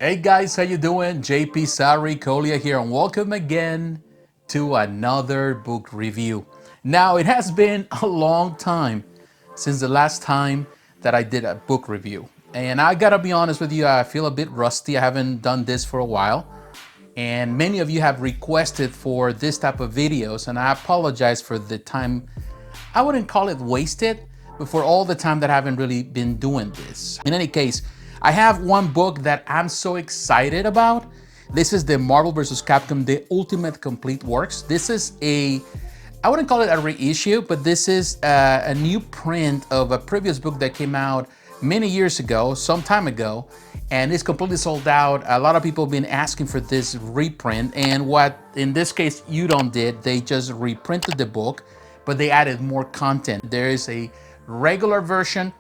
Hey guys, how you doing? JP Sarri here, and welcome again to another book review. Now, it has been a long time since the last time that I did a book review. And I gotta be honest with you, I feel a bit rusty. I haven't done this for a while. And many of you have requested for this type of videos, and I apologize for the time. I wouldn't call it wasted, but for all the time that I haven't really been doing this. In any case, I have one book that I'm so excited about. This is the Marvel vs. Capcom, The Ultimate Complete Works. This is I wouldn't call it a reissue, but this is a new print of a previous book that came out many years ago, some time ago, and it's completely sold out. A lot of people have been asking for this reprint, and what in this case Udon did, they just reprinted the book, but they added more content. There is a regular version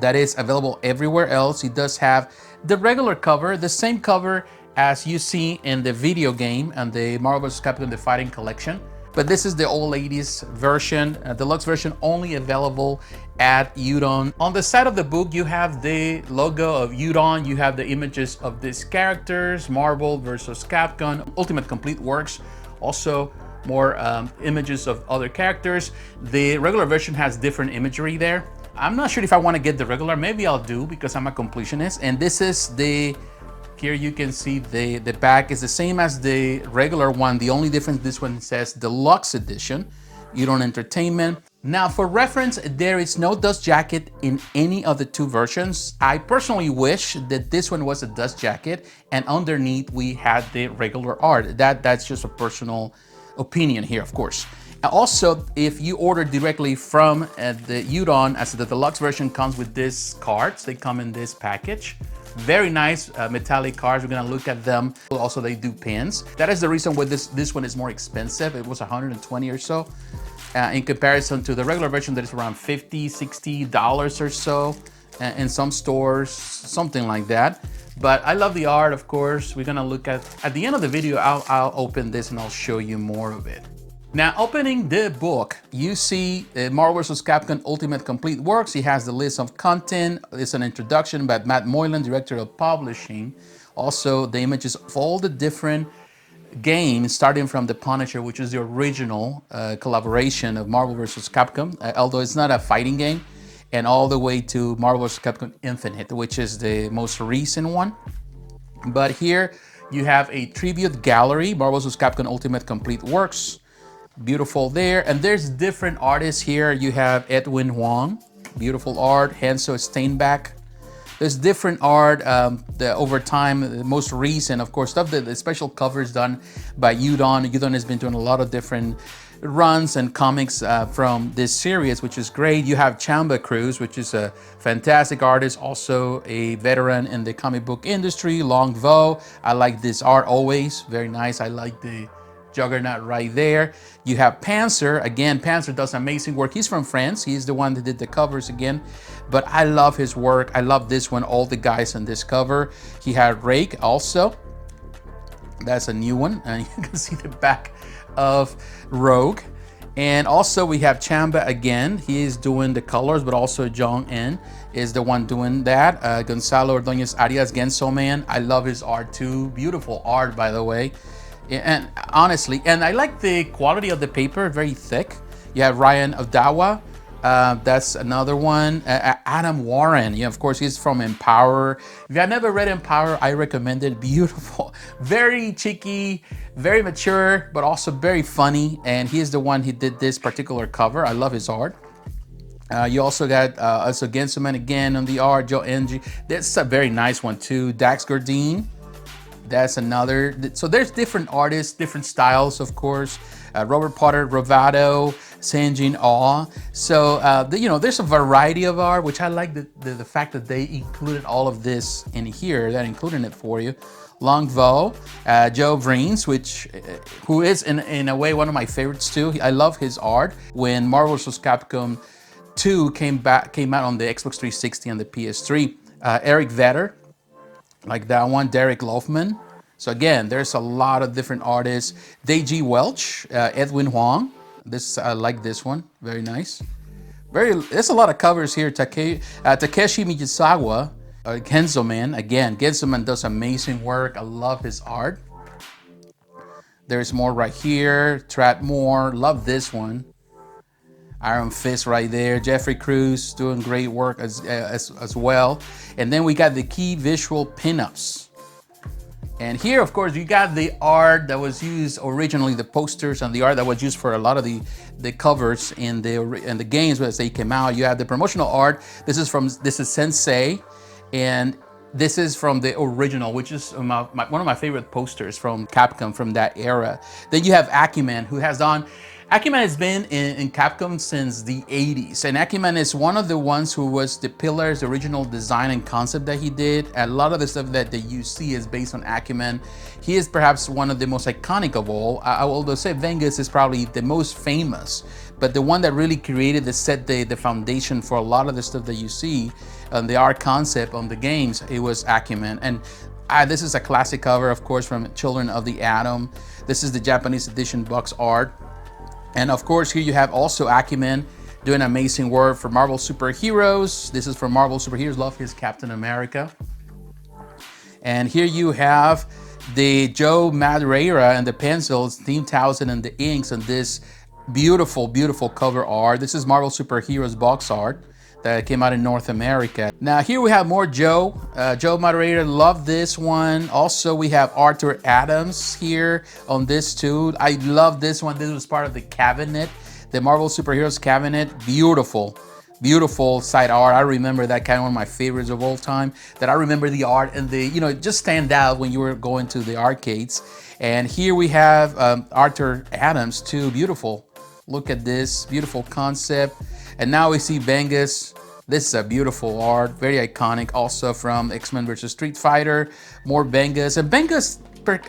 that is available everywhere else. It does have the regular cover, the same cover as you see in the video game and the Marvel vs. Capcom The Fighting Collection. But this is the old ladies version, deluxe version, only available at Udon. On the side of the book, you have the logo of Udon. You have the images of these characters, Marvel vs. Capcom, Ultimate Complete Works. Also, more images of other characters. The regular version has different imagery there. I'm not sure if I want to get the regular. Maybe I'll do because I'm a completionist. And this is here you can see the back is the same as the regular one. The only difference, this one says Deluxe Edition, Udon Entertainment. Now for reference, there is no dust jacket in any of the two versions. I personally wish that this one was a dust jacket and underneath we had the regular art. That's just a personal opinion here, of course. Also, if you order directly from the Udon, as the deluxe version comes with these cards, they come in this package. Very nice metallic cards. We're gonna look at them. Also, they do pins. That is the reason why this one is more expensive. It was 120 or so in comparison to the regular version that is around $50, $60 or so in some stores, something like that. But I love the art, of course. We're gonna look at the end of the video, I'll open this and I'll show you more of it. Now, opening the book, you see Marvel vs. Capcom Ultimate Complete Works. He has the list of content. It's an introduction by Matt Moylan, director of publishing. Also, the images of all the different games, starting from The Punisher, which is the original collaboration of Marvel vs. Capcom, although it's not a fighting game, and all the way to Marvel vs. Capcom Infinite, which is the most recent one. But here you have a tribute gallery, Marvel vs. Capcom Ultimate Complete Works. Beautiful there. And there's different artists here. You have Edwin Huang, beautiful art. Hanso Steinbach. There's different art over time. The most recent, of course, stuff that the special covers done by Udon. Udon has been doing a lot of different runs and comics from this series, which is great. You have Chamba Cruz, which is a fantastic artist, also a veteran in the comic book industry. Long Vo. I like this art always. Very nice. I like the Juggernaut right there. You have Panzer. Again, Panzer does amazing work. He's from France. He's the one that did the covers again. But I love his work. I love this one, all the guys on this cover. He had Rake also. That's a new one. And you can see the back of Rogue. And also we have Chamba again. He is doing the colors, but also Jong En is the one doing that. Gonzalo Ordóñez Arias, Genso Man. I love his art too. Beautiful art, by the way. And honestly, and I like the quality of the paper, very thick. You have Ryan Odawa, that's another one. Adam Warren, of course, he's from Empower. If you have never read Empower, I recommend it. Beautiful, very cheeky, very mature, but also very funny. And he is the one who did this particular cover. I love his art. You also got Gensuman again on the art, Joe Ng. That's a very nice one too. Dax Gardine. That's another. So there's different artists, different styles, of course. Robert Potter, Rovado, Sanjin Aw. So, there's a variety of art, which I like the fact that they included all of this in here. They're including it for you. Long Vo, Joe Vreens, who is in a way one of my favorites too. I love his art. When Marvel vs. Capcom 2 came out on the Xbox 360 and the PS3, Eric Vetter, like that one, Derek Lofman. So again, there's a lot of different artists. Deji Welch, Edwin Huang. I like this one, very nice. There's a lot of covers here. Takeshi Miyazawa, Gensoman. Again, Gensoman does amazing work. I love his art. There's more right here. Tradmore, love this one. Iron Fist right there. Jeffrey Cruz doing great work as well. And then we got the key visual pinups. And here, of course, you got the art that was used originally, the posters and the art that was used for a lot of the covers in the games as they came out. You have the promotional art. This is Sensei, and this is from the original, which is one of my favorite posters from Capcom from that era. Then you have Acuman, who has done. Acuman has been in Capcom since the 80s, and Acuman is one of the ones who was the pillars, the original design and concept that he did. A lot of the stuff that you see is based on Acuman. He is perhaps one of the most iconic of all. I will say Vengus is probably the most famous, but the one that really created the foundation for a lot of the stuff that you see, the art concept on the games, it was Acuman. And this is a classic cover, of course, from Children of the Atom. This is the Japanese edition box art. And of course, here you have also Acuman doing amazing work for Marvel Superheroes. This is for Marvel Superheroes. Love his Captain America. And here you have the Joe Madureira and the pencils, Team 1000 and the inks on this beautiful, beautiful cover art. This is Marvel Superheroes box art that came out in North America. Now here we have more Joe Madureira, love this one. Also we have Arthur Adams here on this too. I love this one. This was part of the cabinet, the Marvel Superheroes cabinet. Beautiful, beautiful side art. I remember that kind of one of my favorites of all time, that I remember the art and it just stand out when you were going to the arcades. And here we have Arthur Adams too, beautiful. Look at this, beautiful concept. And now we see Vengus. This is a beautiful art, very iconic, also from X-Men vs. Street Fighter. More Vengus. And Vengus,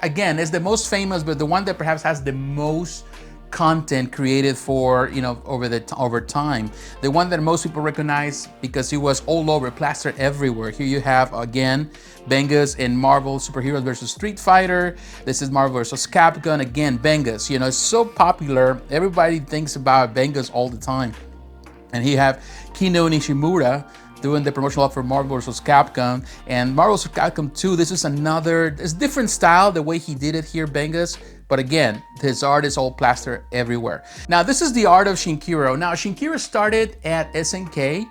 again, is the most famous, but the one that perhaps has the most content created for, over time. The one that most people recognize because he was all over, plastered everywhere. Here you have, again, Vengus in Marvel Superheroes vs. Street Fighter. This is Marvel vs. Capcom. Again, Vengus, it's so popular. Everybody thinks about Vengus all the time. And he have Kino Nishimura doing the promotional art for Marvel vs. Capcom. And Marvel vs. Capcom 2, this is it's different style, the way he did it here, Vengus. But again, his art is all plastered everywhere. Now, this is the art of Shinkiro. Now, Shinkiro started at SNK.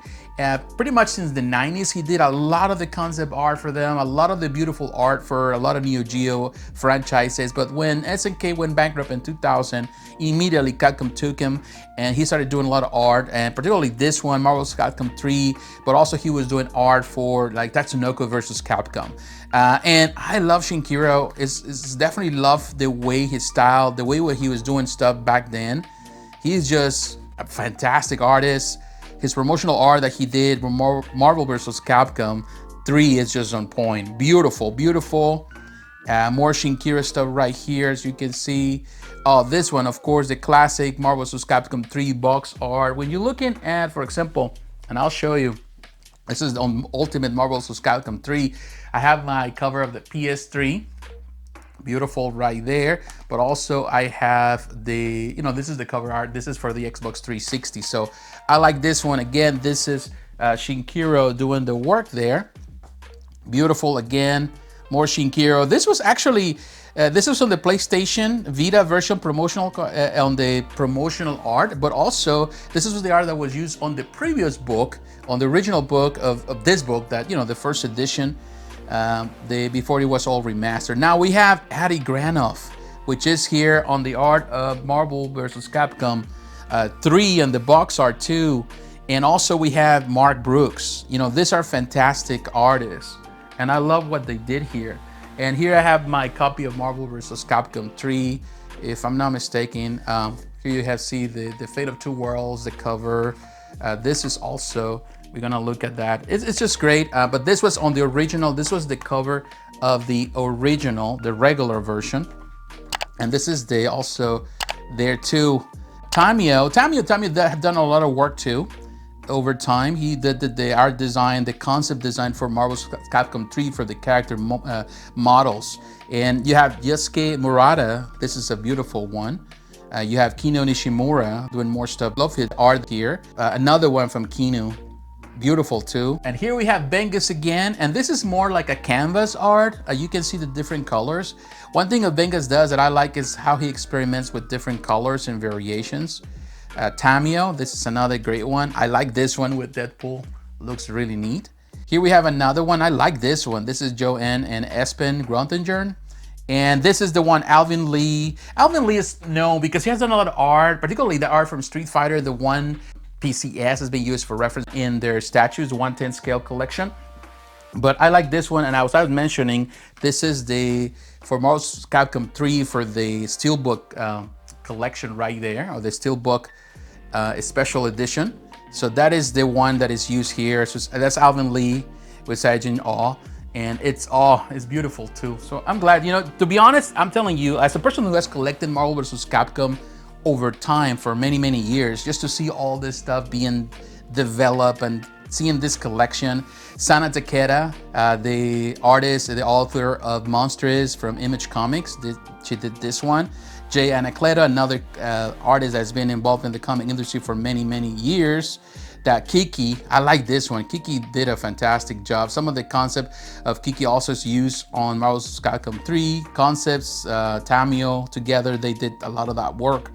Pretty much since the 90s, he did a lot of the concept art for them, a lot of the beautiful art for a lot of Neo Geo franchises. But when SNK went bankrupt in 2000, immediately Capcom took him and he started doing a lot of art, and particularly this one, Marvel Capcom 3, but also he was doing art for like Tatsunoko versus Capcom. And I love Shinkiro. It's definitely love the way his style, the way he was doing stuff back then. He's just a fantastic artist. His promotional art that he did for Marvel vs. Capcom 3 is just on point. Beautiful, beautiful. More Shinkiro stuff right here, as you can see. Oh, this one, of course, the classic Marvel vs. Capcom 3 box art. When you're looking at, for example, and I'll show you, this is on Ultimate Marvel vs. Capcom 3. I have my cover of the PS3. Beautiful right there, but also I have this is the cover art. This is for the Xbox 360, so I like this one. Again, this is Shinkiro doing the work there. Beautiful again, more Shinkiro. This was actually this was on the PlayStation Vita version promotional on the promotional art, but also this is the art that was used on the previous book, on the original book of this book, that the first edition. Before it was all remastered. Now we have Adi Granoff, which is here on the art of Marvel vs. Capcom 3 and the box art 2. And also we have Mark Brooks. These are fantastic artists, and I love what they did here. And here I have my copy of Marvel vs. Capcom 3, if I'm not mistaken. Here you have the Fate of Two Worlds, the cover. This is also, we're gonna look at that. It's just great, but this was on the original. This was the cover of the original, the regular version. And this is also there too. Tamio have done a lot of work too over time. He did the art design, the concept design for Marvel Capcom 3 for the character models. And you have Yusuke Murata. This is a beautiful one. You have Kino Nishimura doing more stuff. Love his art here. Another one from Kino. beautiful too. And here we have Bengus again, and this is more like a canvas art. You can see the different colors. One thing that Bengus does that I like is how he experiments with different colors and variations. Tamio, this is another great one. I like this one with Deadpool, looks really neat. Here we have another one, I like this one. This is Joanne and Espen Gruntinger. And this is the one, Alvin Lee. Alvin Lee is known because he has done a lot of art, particularly the art from Street Fighter. The one PCS has been used for reference in their statues, the 1/10 scale collection. But I like this one, and I was mentioning, this is the, for Marvel vs. Capcom 3 for the Steelbook collection right there, or the Steelbook special edition. So that is the one that is used here. So that's Alvin Lee with Saijin Aw. And it's beautiful too. So I'm glad, you know, to be honest, I'm telling you, as a person who has collected Marvel vs. Capcom over time for many, many years, just to see all this stuff being developed and seeing this collection. Sana Takeda, the artist, the author of Monsters from Image Comics, she did this one. Jay Anacleto, another artist that's been involved in the comic industry for many, many years. That Kiki, I like this one. Kiki did a fantastic job. Some of the concept of Kiki also is used on Marvel vs. Capcom 3 concepts. Tamio together, they did a lot of that work.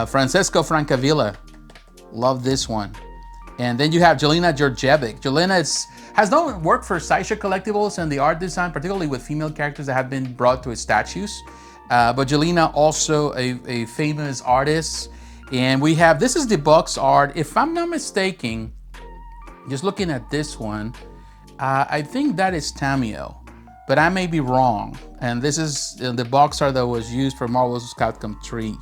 Francesco Francavilla, love this one. And then you have Jelena Georgievic. Jelena has done work for Sideshow Collectibles and the art design, particularly with female characters that have been brought to his statues. But Jelena also a famous artist. And we have, this is the box art. If I'm not mistaken, just looking at this one, I think that is Tamio, but I may be wrong. And this is the box art that was used for Marvel vs. Capcom 3.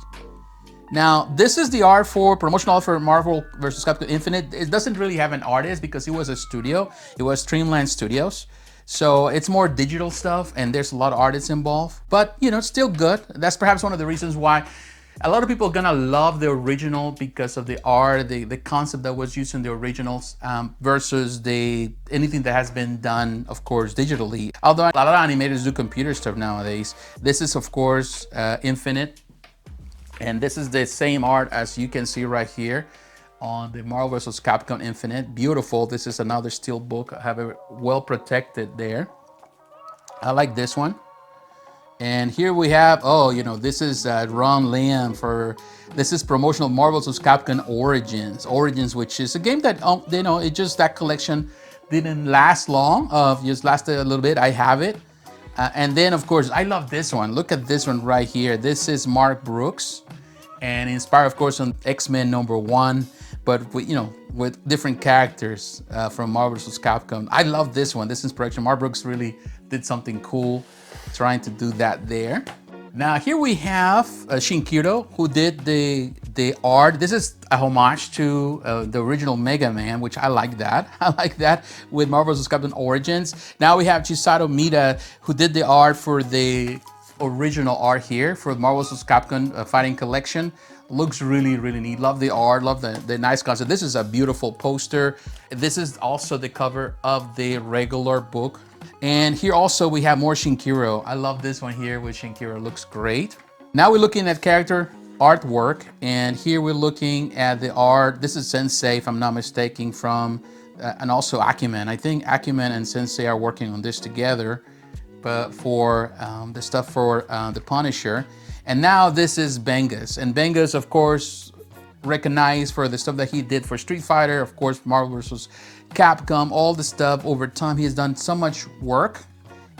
Now, this is the art for promotional art for Marvel vs. Capcom Infinite. It doesn't really have an artist because it was a studio. It was Streamland Studios. So it's more digital stuff and there's a lot of artists involved, but you know, it's still good. That's perhaps one of the reasons why a lot of people are gonna love the original because of the art, the concept that was used in the originals versus anything that has been done, of course, digitally. Although a lot of animators do computer stuff nowadays. This is, of course, Infinite. And this is the same art as you can see right here on the Marvel vs. Capcom Infinite. Beautiful. This is another steel book. I have it well protected there. I like this one. And here we have, you know, this is Ron Liam this is promotional Marvel vs. Capcom Origins, which is a game that, you know, that collection didn't last long, just lasted a little bit. I have it. And then, of course, I love this one. Look at this one right here. This is Mark Brooks, and inspired, of course, on X-Men #1, but with different characters from Marvel vs. Capcom. I love this one. This inspiration. Mark Brooks really did something cool, trying to do that there. Now here we have Shinkiro, who did the art. This is a homage to the original Mega Man, which I like that. I like that with Marvel vs. Capcom Origins. Now we have Chisato Mita, who did the art for the original art here for Marvel vs. Capcom Fighting Collection. Looks really, really neat. Love the art, love the nice concept. This is a beautiful poster. This is also the cover of the regular book. And here also we have more Shinkiro. I love this one here with Shinkiro, looks great. Now we're looking at character artwork, and here we're looking at the art. This is Sensei, if I'm not mistaken, from, and also Akiman. I think Akiman and Sensei are working on this together, but for the stuff for the Punisher. And now this is Bengus. And Bengus, of course, recognized for the stuff that he did for Street Fighter, of course, Marvel vs. Capcom, all the stuff over time. He has done so much work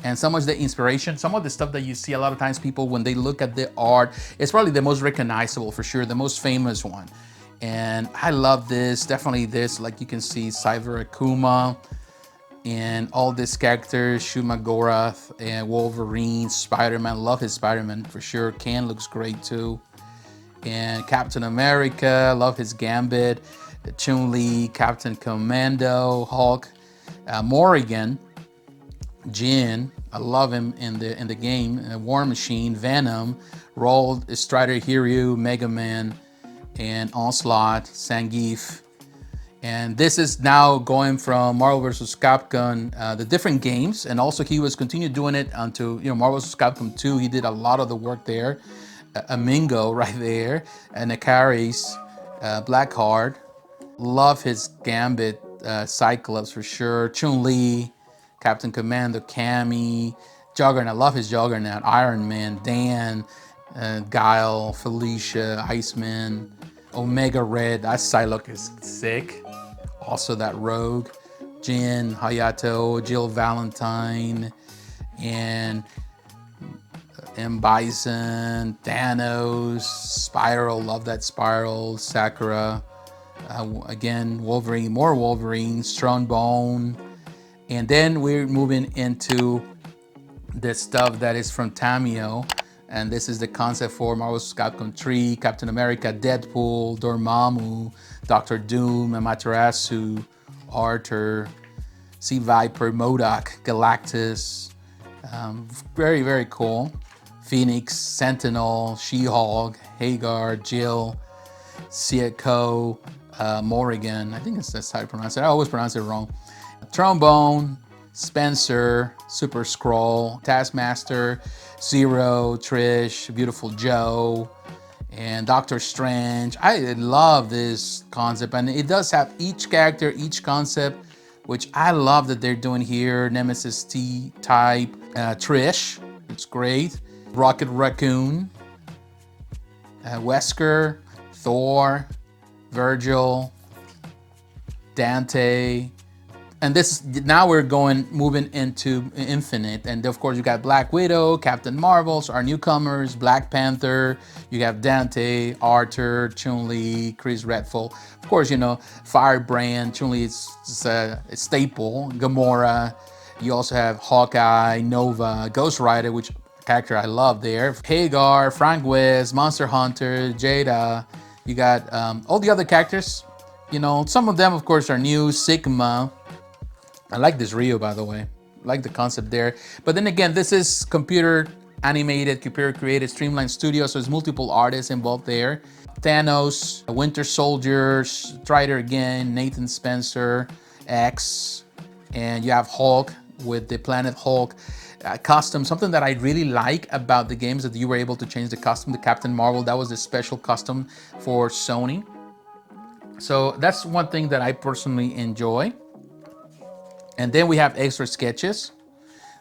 and so much the inspiration. Some of the stuff that you see a lot of times people, when they look at the art, it's probably the most recognizable for sure, the most famous one. And I love this, definitely this, like you can see Cyber Akuma and all these characters, Shuma Gorath and Wolverine, Spider-Man, love his Spider-Man for sure. Ken looks great too. And Captain America, love his Gambit. Chun-Li, Captain Commando, Hulk, Morrigan, Jin, I love him in the game, War Machine, Venom, Roll, Strider Hiryu, Mega Man, and Onslaught, Zangief. And this is now going from Marvel vs. Capcom, the different games, and also he was continued doing it until Marvel vs. Capcom 2. He did a lot of the work there. Amingo right there, and Akari's Blackheart. Love his Gambit Cyclops for sure, Chun-Li, Captain Commando, Cammy, Juggernaut, I love his Juggernaut, Iron Man, Dan, Guile, Felicia, Iceman, Omega Red, that Psylocke is sick. Also that Rogue, Jin, Hayato, Jill Valentine, and M. Bison, Thanos, Spiral, love that Spiral, Sakura, again, Wolverine, more Wolverine, Strong Bone, and then we're moving into the stuff that is from Tamio, and this is the concept for Marvel vs. Capcom 3, Captain America, Deadpool, Dormammu, Doctor Doom, Amaterasu, Arthur, Sea Viper, MODOK, Galactus, very, very cool. Phoenix, Sentinel, She-Hulk, Hagar, Jill, Sieko, Morrigan, I think that's how you pronounce it. I always pronounce it wrong. Trombone, Spencer, Super Skrull, Taskmaster, Zero, Trish, Beautiful Joe, and Doctor Strange. I love this concept, and it does have each character, each concept, which I love that they're doing here. Nemesis T-Type, Trish, it's great. Rocket Raccoon, Wesker, Thor, Virgil, Dante, and this now we're moving into Infinite, and of course you got Black Widow, Captain Marvel, so our newcomers, Black Panther, you have Dante, Arthur, Chun-Li, Chris Redfield, of course, you know, Firebrand, Chun-Li is a staple, Gamora, you also have Hawkeye, Nova, Ghost Rider, which character I love there, Hagar, Frank West, Monster Hunter, Jada, you got all the other characters, you know, some of them of course are new, Sigma. I like this Rio, by the way. I like the concept there. But then again, this is computer animated, computer created, Streamline Studio, so there's multiple artists involved there. Thanos, Winter Soldier, Strider again, Nathan Spencer, X, and you have Hulk with the Planet Hulk custom. Something that I really like about the games that you were able to change the custom to Captain Marvel. That was the special custom for Sony. So that's one thing that I personally enjoy. And then we have extra sketches.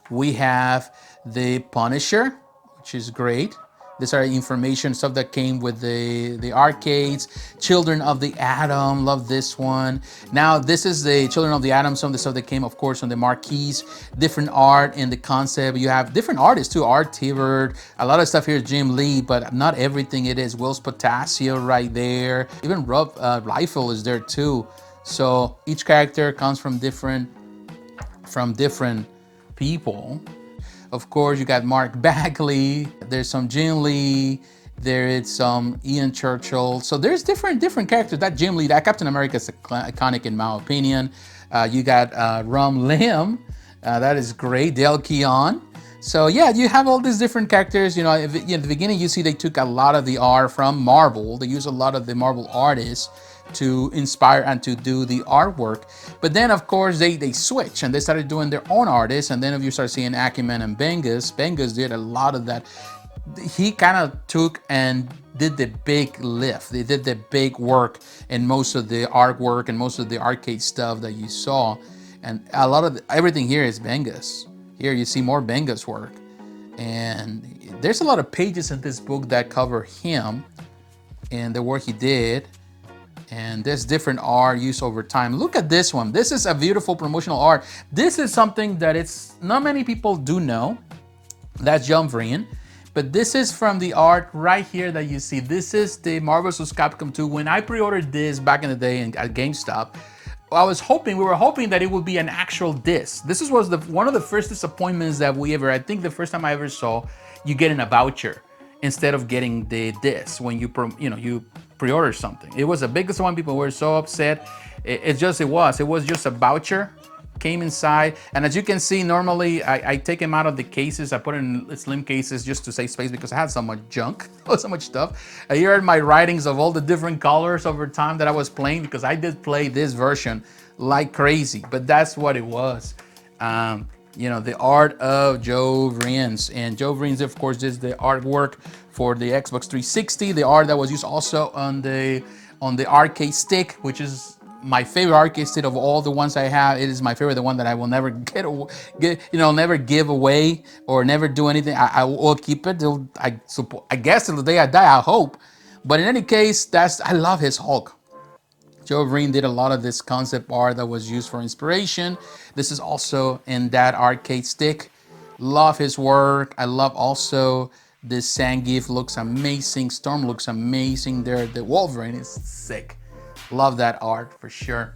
We have the Punisher, which is great. These are information, stuff that came with the arcades. Children of the Atom, love this one. Now, this is the Children of the Atom, some of the stuff that came, of course, on the marquees. Different art in the concept. You have different artists too, Art Tivert. A lot of stuff here is Jim Lee, but not everything it is. Will's Potasio right there. Even Rob Liefeld is there too. So each character comes from different people. Of course, you got Mark Bagley, there's some Jim Lee, there is some Ian Churchill. So there's different characters. That Jim Lee, that Captain America is iconic in my opinion. You got Rum Lim, that is great, Dale Keon. So yeah, you have all these different characters. You know, at the beginning you see they took a lot of the art from Marvel. They use a lot of the Marvel artists to inspire and to do the artwork. But then of course they switch and they started doing their own artists. And then if you start seeing Acumen and Bengus did a lot of that. He kind of took and did the big lift. They did the big work in most of the artwork and most of the arcade stuff that you saw. And a lot of everything here is Bengus. Here you see more Bengus work. And there's a lot of pages in this book that cover him and the work he did. And there's different art used over time. Look at this one. This is a beautiful promotional art. This is something that it's not many people do know. That's John Vrian. But this is from the art right here that you see. This is the Marvel vs. Capcom 2. When I pre-ordered this back in the day at GameStop, we were hoping that it would be an actual disc. This was one of the first disappointments that I think the first time I ever saw you getting a voucher instead of getting the disc when you pre-order something. It was the biggest one. People were so upset. It was just a voucher, came inside. And as you can see, normally I take them out of the cases. I put it in slim cases just to save space because I had so much junk, so much stuff. Here are my writings of all the different colors over time that I was playing, because I did play this version like crazy, but that's what it was. The art of Joe Vrians. And Joe Vrians, of course, is the artwork for the Xbox 360, the art that was used also on the arcade stick, which is my favorite artist of all the ones I have. It is my favorite, the one that I will never never give away or never do anything. I will keep it till I guess till the day I die. I hope. But in any case, I love his Hulk. Joe Green did a lot of this concept art that was used for inspiration. This is also in that arcade stick. Love his work. I love also this Zangief looks amazing. Storm looks amazing. There, the Wolverine is sick. Love that art for sure.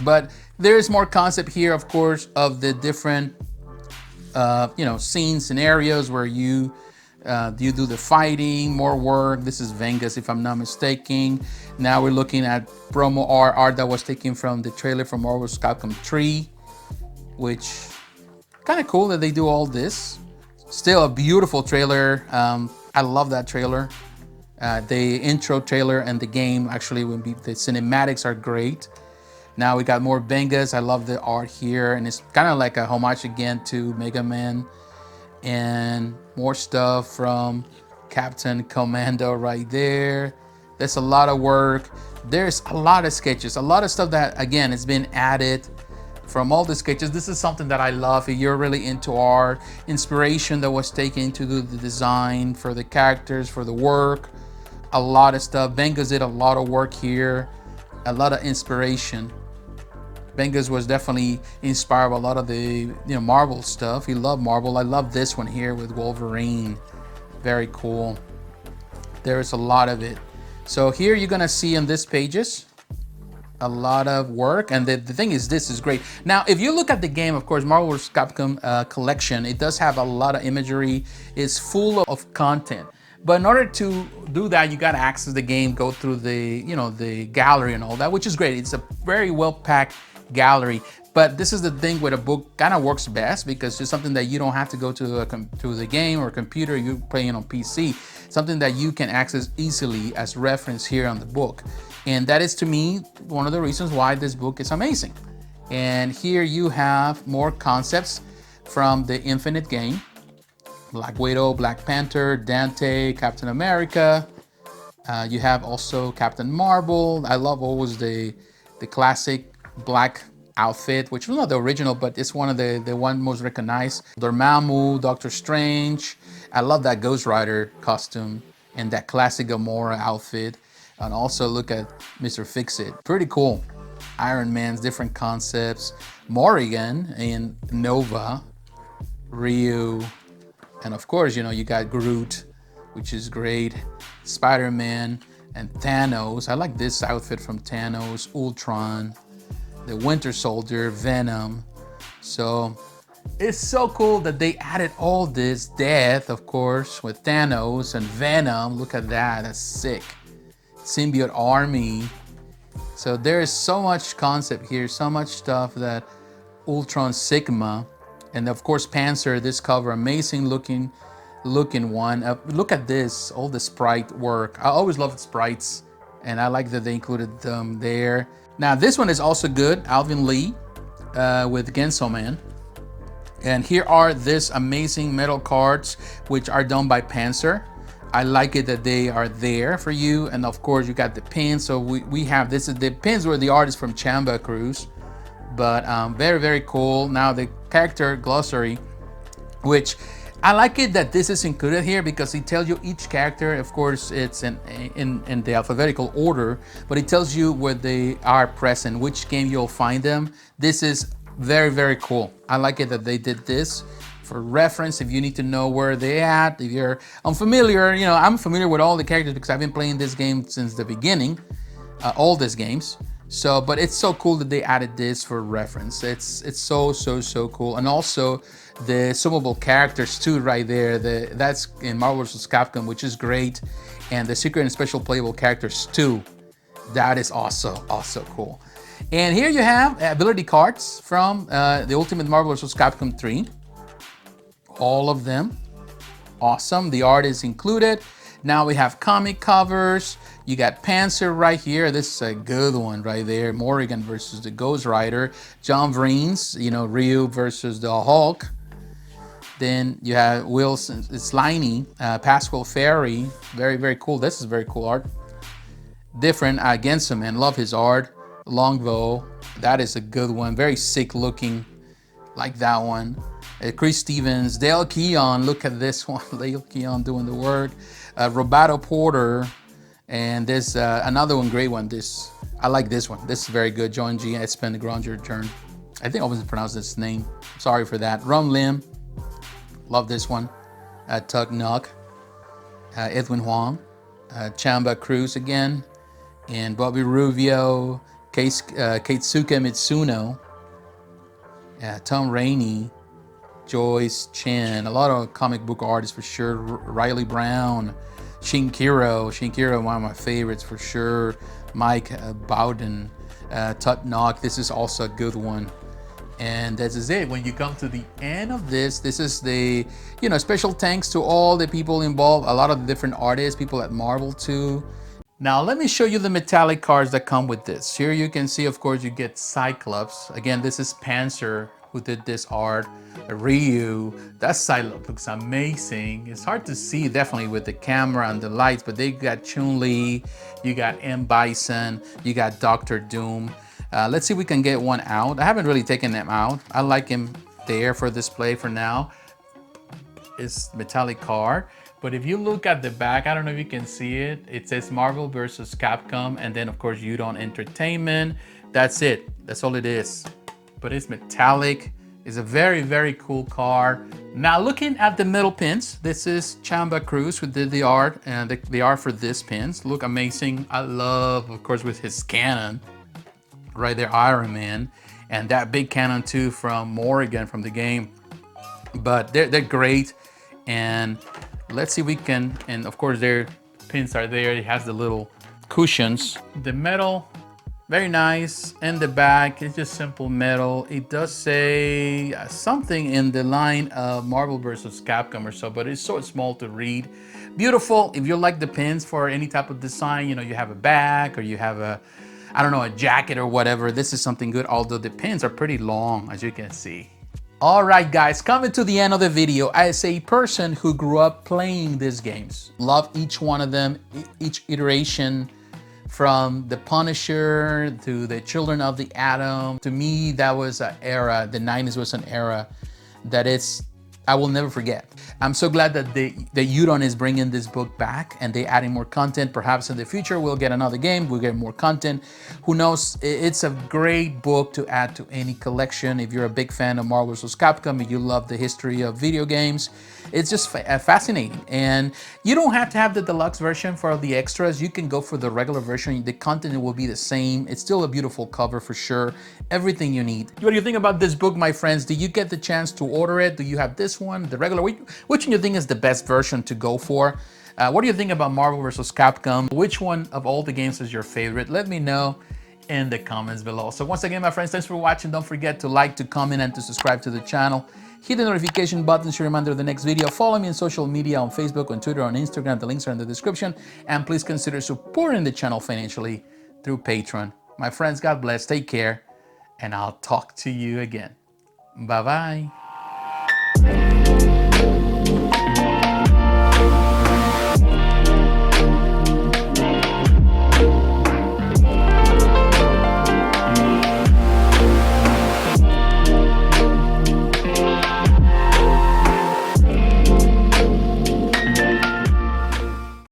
But there is more concept here, of course, of the different scenes, scenarios where you do the fighting, more work. This is Vengas, if I'm not mistaken. Now we're looking at promo art that was taken from the trailer from Marvel's Capcom 3, which kind of cool that they do all this. Still a beautiful trailer. I love that trailer. The intro trailer and the game actually the cinematics are great. Now we got more Vengas. I love the art here, and it's kind of like a homage again to Mega Man. And more stuff from Captain Commando right there. There's a lot of work. There's a lot of sketches, a lot of stuff that, again, has been added from all the sketches. This is something that I love. If you're really into art, inspiration that was taken to do the design for the characters, for the work, a lot of stuff. Vengas did a lot of work here, a lot of inspiration. Vengas was definitely inspired by a lot of the Marvel stuff. He loved Marvel. I love this one here with Wolverine. Very cool. There's a lot of it. So here you're gonna see in these pages a lot of work, and the thing is, this is great. Now, if you look at the game, of course, Marvel's Capcom collection, it does have a lot of imagery. It's full of content. But in order to do that, you gotta access the game, go through the gallery and all that, which is great. It's a very well-packed gallery. But this is the thing where a book kind of works best, because it's something that you don't have to go to the game or computer. You're playing on PC, something that you can access easily as reference here on the book. And that is, to me, one of the reasons why this book is amazing. And here you have more concepts from the Infinite game. Black Widow, Black Panther, Dante, Captain America. You have also Captain Marvel. I love always the classic black outfit, which was not the original, but it's one of the one most recognized. Dormammu, Doctor Strange. I love that Ghost Rider costume and that classic Gamora outfit. And also look at Mr. Fix-It. Pretty cool. Iron Man's different concepts. Morrigan and Nova, Ryu, and of course, you got Groot, which is great. Spider-Man and Thanos. I like this outfit from Thanos. Ultron, the Winter Soldier, Venom. So it's so cool that they added all this. Death, of course, with Thanos and Venom. Look at that, that's sick. Symbiote Army. So there is so much concept here, so much stuff that Ultron Sigma, and of course Panzer, this cover, amazing looking one. Look at this, all the sprite work. I always loved sprites, and I like that they included them there. Now this one is also good, Alvin Lee with Genso Man. And here are these amazing metal cards, which are done by Panzer. I like it that they are there for you. And of course you got the pins. So we have, this is the pins were the artists from Chamba Cruz, but very, very cool. Now the character glossary, which I like it that this is included here, because it tells you each character. Of course, it's in the alphabetical order, but it tells you where they are present, which game you'll find them. This is very, very cool. I like it that they did this for reference. If you need to know where they're at, if you're unfamiliar, I'm familiar with all the characters because I've been playing this game since the beginning, all these games. So, but it's so cool that they added this for reference. It's so cool. And also the sumable characters too, right there. That's in Marvel vs. Capcom, which is great. And the secret and special playable characters too. That is also cool. And here you have ability cards from the Ultimate Marvel vs. Capcom 3. All of them. Awesome. The art is included. Now we have comic covers. You got Panzer right here. This is a good one right there. Morrigan versus the Ghost Rider. John Vreens, Ryu versus the Hulk. Then you have Wilson, Sliney, Pascal Ferry. Very, very cool. This is very cool art. Different against him, and love his art. Longbow. That is a good one. Very sick looking. Like that one. Chris Stevens, Dale Keon, look at this one. Dale Keon doing the work. Roberto Porter, and there's another one, great one. I like this one. This is very good. John G. Espen Granger Turn. I think I wasn't pronounced his name. Sorry for that. Rum Lim, love this one. Tug Nuck, Edwin Huang, Chamba Cruz again, and Bobby Rubio, Keitsuke Mitsuno, Tom Rainey, Joyce Chen, a lot of comic book artists for sure. Riley Brown, Shinkiro, one of my favorites for sure. Mike Bowden, Tut Knock, this is also a good one. And this is it. When you come to the end of this is the, special thanks to all the people involved, a lot of the different artists, people at Marvel too. Now let me show you the metallic cards that come with this. Here you can see, of course, you get Cyclops. Again, this is Panzer who did this art. Ryu, that Cyclops looks amazing. It's hard to see definitely with the camera and the lights, but they got Chun-Li, you got M. Bison, you got Doctor Doom. Let's see if we can get one out. I haven't really taken them out. I like him there for display for now. It's metallic card. But if you look at the back, I don't know if you can see it. It says Marvel versus Capcom, and then of course Udon Entertainment. That's it. That's all it is. But it's metallic. It's a very, very cool card. Now looking at the middle pins, this is Chamba Cruz who did the art, and the art for this pins look amazing. I love, of course, with his cannon right there, Iron Man, and that big cannon too from Morrigan from the game. But they're great, and let's see if we can, and of course their pins are there. It has the little cushions. The metal, very nice. And the back, it's just simple metal. It does say something in the line of Marvel versus Capcom or so, but it's so small to read. Beautiful. If you like the pins for any type of design, you have a bag or you have a, I don't know, a jacket or whatever, this is something good, although the pins are pretty long, as you can see. All right, guys, coming to the end of the video. As a person who grew up playing these games, love each one of them, each iteration, from the Punisher to the Children of the Atom. To me, that was an era, the 90s was an era that I will never forget. I'm so glad that Udon is bringing this book back and they adding more content. Perhaps in the future we'll get another game, we'll get more content. Who knows? It's a great book to add to any collection. If you're a big fan of Marvel vs. Capcom, if you love the history of video games, it's just fascinating. And you don't have to have the deluxe version for the extras. You can go for the regular version. The content will be the same. It's still a beautiful cover for sure. Everything you need. What do you think about this book, my friends? Did you get the chance to order it? Do you have this one, the regular? Which one do you think is the best version to go for? What do you think about Marvel vs. Capcom? Which one of all the games is your favorite? Let me know in the comments below. So once again, my friends, thanks for watching. Don't forget to like, to comment, and to subscribe to the channel. Hit the notification button to remind you of the next video. Follow me on social media, on Facebook, on Twitter, on Instagram. The links are in the description. And please consider supporting the channel financially through Patreon. My friends, God bless. Take care. And I'll talk to you again. Bye-bye.